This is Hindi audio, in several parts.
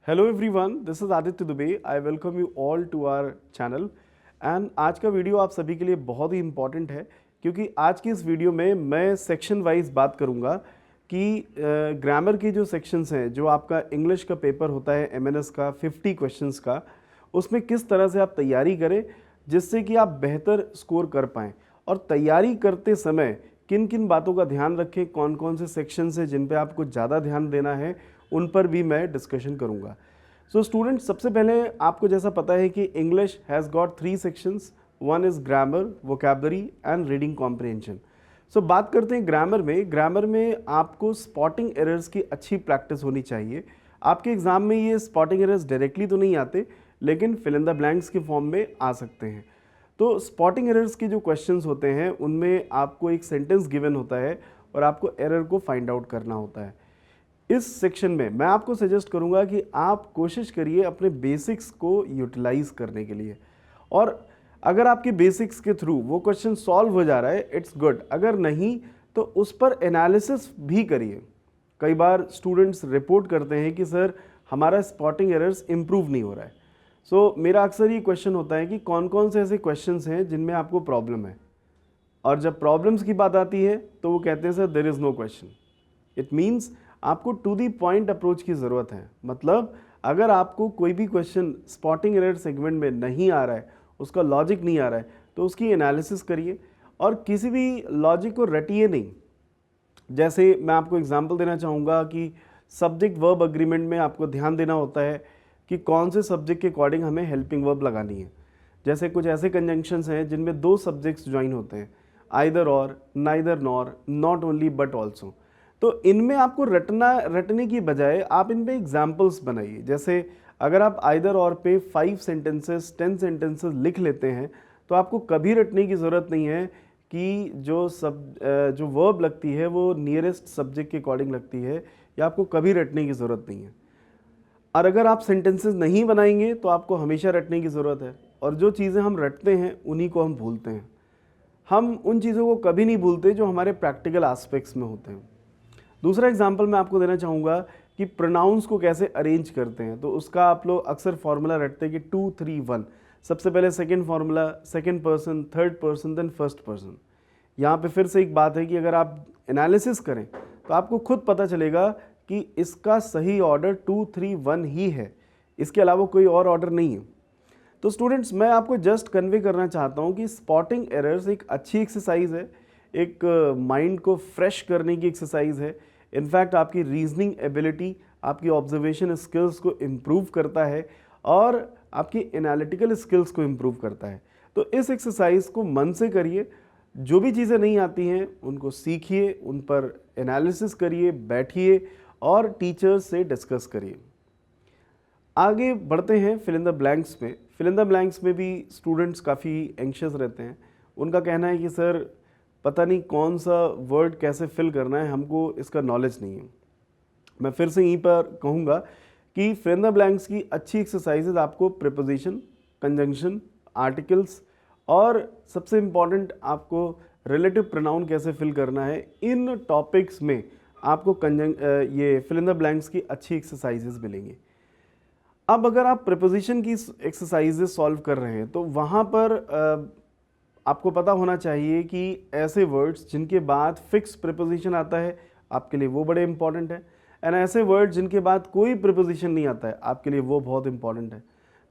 Hello everyone, this is Aditya Dubey. I welcome you all to our channel. And आज का वीडियो आप सभी के लिए बहुत ही इम्पॉर्टेंट है, क्योंकि आज की इस वीडियो में मैं सेक्शन वाइज बात करूंगा कि ग्रामर के जो सेक्शंस हैं, जो आपका इंग्लिश का पेपर होता है एमएनएस का 50 क्वेश्चंस का, उसमें किस तरह से आप तैयारी करें जिससे कि आप बेहतर स्कोर कर पाएँ। और तैयारी करते समय किन किन बातों का ध्यान रखें, कौन कौन से सेक्शंस हैं जिन पे आपको ज़्यादा ध्यान देना है, उन पर भी मैं डिस्कशन करूंगा। सो स्टूडेंट, सबसे पहले आपको जैसा पता है कि English has got 3 sections. One is grammar, vocabulary and reading comprehension. So बात करते हैं ग्रामर में। ग्रामर में आपको स्पॉटिंग एरर्स की अच्छी प्रैक्टिस होनी चाहिए। आपके एग्ज़ाम में ये स्पॉटिंग एरर्स डायरेक्टली तो नहीं आते, लेकिन फिल इन द ब्लैंक्स के फॉर्म में आ सकते हैं। तो स्पॉटिंग एरर्स के जो क्वेश्चंस होते हैं उनमें आपको एक सेंटेंस गिवन होता है और आपको एरर को फाइंड आउट करना होता है। इस सेक्शन में मैं आपको सजेस्ट करूंगा कि आप कोशिश करिए अपने बेसिक्स को यूटिलाइज करने के लिए। और अगर आपके बेसिक्स के थ्रू वो क्वेश्चन सॉल्व हो जा रहा है, इट्स गुड। अगर नहीं तो उस पर एनालिसिस भी करिए। कई बार स्टूडेंट्स रिपोर्ट करते हैं कि सर हमारा स्पॉटिंग एरर्स इम्प्रूव नहीं हो रहा है। सो मेरा अक्सर ये क्वेश्चन होता है कि कौन कौन से ऐसे क्वेश्चंस हैं जिनमें आपको प्रॉब्लम है। और जब प्रॉब्लम्स की बात आती है तो वो कहते हैं sir there is no question. It means आपको टू दी पॉइंट अप्रोच की ज़रूरत है। मतलब अगर आपको कोई भी क्वेश्चन स्पॉटिंग एरर सेगमेंट में नहीं आ रहा है, उसका लॉजिक नहीं आ रहा है, तो उसकी एनालिसिस करिए और किसी भी लॉजिक को रटिए नहीं। जैसे मैं आपको एग्जांपल देना चाहूँगा कि सब्जेक्ट वर्ब अग्रीमेंट में आपको ध्यान देना होता है कि कौन से सब्जेक्ट के अकॉर्डिंग हमें हेल्पिंग वर्ब लगानी है। जैसे कुछ ऐसे कंजंक्शंस हैं जिनमें दो सब्जेक्ट्स ज्वाइन होते हैं, आइदर और, neither nor, not only but also. तो इनमें आपको रटने की बजाय आप इन पे एग्जाम्पल्स बनाइए। जैसे अगर आप आइदर और पे 5 सेंटेंसेस 10 सेंटेंसेस लिख लेते हैं तो आपको कभी रटने की ज़रूरत नहीं है कि जो वर्ब लगती है वो नियरेस्ट सब्जेक्ट के अकॉर्डिंग लगती है, या आपको कभी रटने की ज़रूरत नहीं है। और अगर आप सेंटेंसेस नहीं बनाएंगे तो आपको हमेशा रटने की ज़रूरत है। और जो चीज़ें हम रटते हैं उन्हीं को हम भूलते हैं। हम उन चीज़ों को कभी नहीं भूलते जो हमारे प्रैक्टिकल एस्पेक्ट्स में होते हैं। दूसरा एग्जांपल मैं आपको देना चाहूँगा कि प्रोनाउंस को कैसे अरेंज करते हैं। तो उसका आप लोग अक्सर फार्मूला रटते हैं कि 2 3 1। सबसे पहले second formula, second person, third person, then first person. यहाँ पे फिर से एक बात है कि अगर आप एनालिसिस करें तो आपको खुद पता चलेगा कि इसका सही ऑर्डर 2 3 1 ही है, इसके अलावा कोई और ऑर्डर नहीं है। तो स्टूडेंट्स, मैं आपको जस्ट कन्वे करना चाहता हूँ कि स्पॉटिंग एरर्स एक अच्छी एक्सरसाइज है, एक माइंड को फ्रेश करने की एक्सरसाइज है। इनफैक्ट आपकी रीजनिंग एबिलिटी, आपकी ऑब्जर्वेशन स्किल्स को इम्प्रूव करता है और आपकी एनालिटिकल स्किल्स को इम्प्रूव करता है। तो इस एक्सरसाइज को मन से करिए। जो भी चीज़ें नहीं आती हैं उनको सीखिए, उन पर एनालिसिस करिए, बैठिए और टीचर्स से डिस्कस करिए। आगे बढ़ते हैं फिल इन द ब्लैंक्स में। फिल इन द ब्लैंक्स में भी स्टूडेंट्स काफ़ी एंशियस रहते हैं। उनका कहना है कि सर पता नहीं कौन सा वर्ड कैसे फिल करना है, हमको इसका नॉलेज नहीं है। मैं फिर से यहीं पर कहूँगा कि फिल इन द ब्लैंक्स की अच्छी एक्सरसाइजेज आपको प्रीपोजिशन, कंजंक्शन, आर्टिकल्स और सबसे इम्पॉर्टेंट आपको रिलेटिव प्रोनाउन कैसे फिल करना है, इन टॉपिक्स में आपको ये फिल इन द ब्लैंक्स की अच्छी एक्सरसाइजेज मिलेंगी। अब अगर आप प्रीपोजिशन की एक्सरसाइजेस सॉल्व कर रहे हैं तो वहाँ पर आपको पता होना चाहिए कि ऐसे वर्ड्स जिनके बाद फिक्स प्रीपोजिशन आता है आपके लिए वो बड़े इंपॉर्टेंट है, एंड ऐसे वर्ड जिनके बाद कोई प्रीपोजिशन नहीं आता है आपके लिए वो बहुत इंपॉर्टेंट है।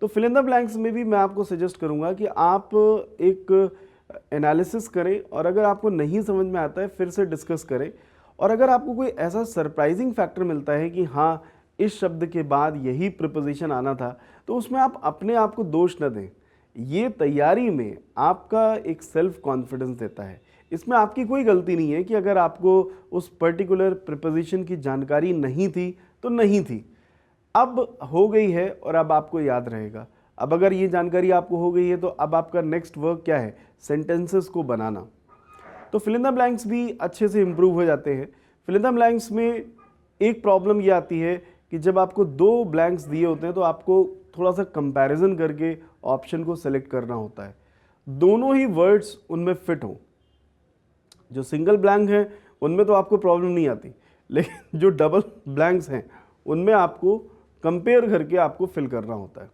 तो फिल इन द ब्लैंक्स में भी मैं आपको सजेस्ट करूँगा कि आप एक एनालिसिस करें और अगर आपको नहीं समझ में आता है फिर से डिस्कस करें। और अगर आपको कोई ऐसा सरप्राइजिंग फैक्टर मिलता है कि हाँ इस शब्द के बाद यही प्रीपोजिशन आना था, तो उसमें आप अपने आप को दोष न दें। ये तैयारी में आपका एक सेल्फ कॉन्फिडेंस देता है। इसमें आपकी कोई गलती नहीं है कि अगर आपको उस पर्टिकुलर प्रीपोजिशन की जानकारी नहीं थी तो नहीं थी, अब हो गई है और अब आपको याद रहेगा। अब अगर ये जानकारी आपको हो गई है तो अब आपका नेक्स्ट वर्क क्या है, सेंटेंसेस को बनाना। तो फिल इन द ब्लैंक्स भी अच्छे से इम्प्रूव हो जाते हैं। फिल इन द ब्लैंक्स में एक प्रॉब्लम ये आती है कि जब आपको दो ब्लैंक्स दिए होते हैं तो आपको थोड़ा सा कंपैरिजन करके ऑप्शन को सेलेक्ट करना होता है, दोनों ही वर्ड्स उनमें फिट हो। जो सिंगल ब्लैंक हैं उनमें तो आपको प्रॉब्लम नहीं आती, लेकिन जो डबल ब्लैंक्स हैं उनमें आपको कंपेयर करके आपको फिल करना होता है।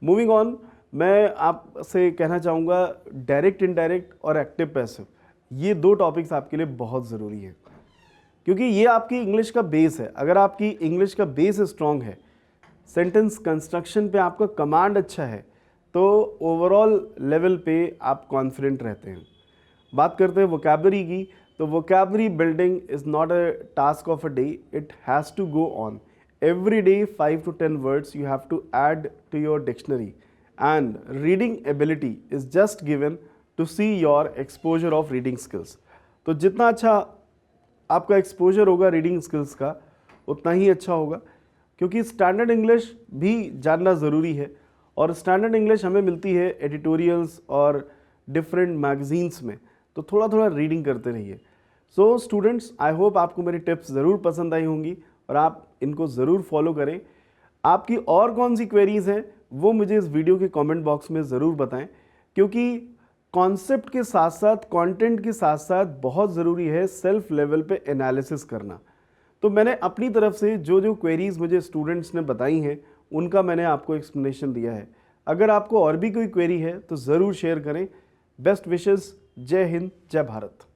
मूविंग ऑन, मैं आपसे कहना चाहूँगा डायरेक्ट, इनडायरेक्ट और एक्टिव पैसिव, ये 2 टॉपिक्स आपके लिए बहुत ज़रूरी है, क्योंकि ये आपकी इंग्लिश का बेस है। अगर आपकी इंग्लिश का बेस स्ट्रॉन्ग है, सेंटेंस कंस्ट्रक्शन पे आपका कमांड अच्छा है, तो ओवरऑल लेवल पे आप कॉन्फिडेंट रहते हैं। बात करते हैं वोकैबलरी की, तो vocabulary building is not a task of a day, it has to go on. Every day 5 to 10 words you have to add to your dictionary, and reading ability is just given to see your exposure of reading skills. तो जितना अच्छा आपका एक्सपोजर होगा रीडिंग स्किल्स का, उतना ही अच्छा होगा, क्योंकि स्टैंडर्ड इंग्लिश भी जानना ज़रूरी है, और स्टैंडर्ड इंग्लिश हमें मिलती है एडिटोरियल्स और डिफरेंट मैगजीन्स में, तो थोड़ा थोड़ा रीडिंग करते रहिए। सो स्टूडेंट्स, आई होप आपको मेरी टिप्स ज़रूर पसंद आई होंगी और आप इनको ज़रूर फॉलो करें। आपकी और कौन सी क्वेरीज़ हैं वो मुझे इस वीडियो के कमेंट बॉक्स में ज़रूर बताएं, क्योंकि कॉन्सेप्ट के साथ साथ, कंटेंट के साथ साथ बहुत ज़रूरी है सेल्फ लेवल पे एनालिसिस करना। तो मैंने अपनी तरफ से जो जो क्वेरीज़ मुझे स्टूडेंट्स ने बताई हैं, उनका मैंने आपको एक्सप्लेनेशन दिया है। अगर आपको और भी कोई क्वेरी है तो ज़रूर शेयर करें। बेस्ट विशेस, जय हिंद, जय भारत।